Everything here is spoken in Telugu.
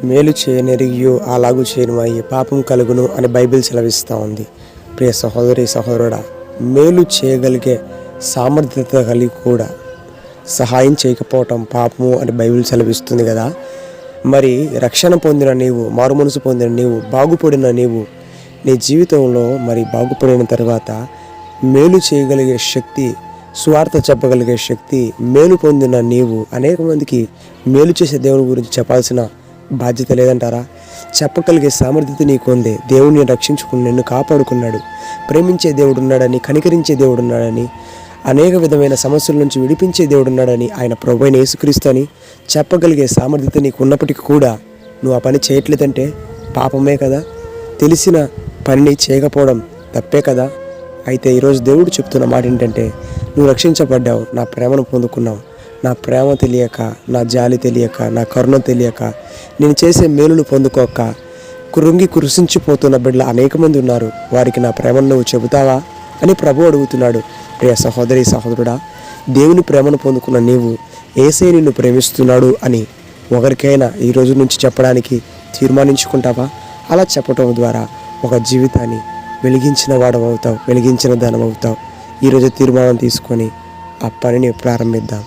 మేలు చేయనెరిగియో అలాగూ చేయను అయ్యి పాపం కలుగును అని బైబిల్ సెలవిస్తూ ఉంది. ప్రియ సహోదరి సహోదరుడా, మేలు చేయగలిగే సామర్థ్యత కలిగి కూడా సహాయం చేయకపోవటం పాపము అని బైబిల్ సెలవిస్తుంది కదా. మరి రక్షణ పొందిన నీవు, మారుమనసు పొందిన నీవు, బాగుపడిన నీవు నీ జీవితంలో మరి బాగుపడిన తర్వాత మేలు చేయగలిగే శక్తి, స్వార్థ చెప్పగలిగే శక్తి, మేలు పొందిన నీవు అనేక మందికి మేలు చేసే దేవుని గురించి చెప్పాల్సిన బాధ్యత లేదంటారా? చెప్పగలిగే సామర్థ్యత నీకు ఉంది. దేవుడిని రక్షించుకుని నిన్ను కాపాడుకున్నాడు. ప్రేమించే దేవుడు ఉన్నాడని, కనికరించే దేవుడు ఉన్నాడని, అనేక విధమైన సమస్యల నుంచి విడిపించే దేవుడు ఉన్నాడని, ఆయన ప్రభువైన యేసుక్రీస్తు అని చెప్పగలిగే సామర్థ్యత నీకు ఉన్నప్పటికీ కూడా నువ్వు ఆ పని చేయట్లేదంటే పాపమే కదా. తెలిసిన పనిని చేయకపోవడం తప్పే కదా. అయితే ఈరోజు దేవుడు చెప్తున్న మాట ఏంటంటే, నువ్వు రక్షించబడ్డావు, నా ప్రేమను పొందుకున్నావు. నా ప్రేమ తెలియక, నా జాలి తెలియక, నా కరుణ తెలియక, నేను చేసే మేలును పొందుకోక కృంగి కృషించిపోతున్న బిడ్డలు అనేక మంది ఉన్నారు. వారికి నా ప్రేమను నువ్వు చెబుతావా అని ప్రభు అడుగుతున్నాడు. ప్రియ సహోదరి సహోదరుడా, దేవుని ప్రేమను పొందుకున్న నీవు యేసే నిన్ను ప్రేమిస్తున్నాడు అని ఒకరికైనా ఈ రోజు నుంచి చెప్పడానికి తీర్మానించుకుంటావా? అలా చెప్పటం ద్వారా ఒక జీవితాన్ని వెలిగించిన వాడవు అవుతావు, వెలిగించిన దానం అవుతావు. ఈరోజు తీర్మానం తీసుకొని ఆ పనిని ప్రారంభిద్దాం.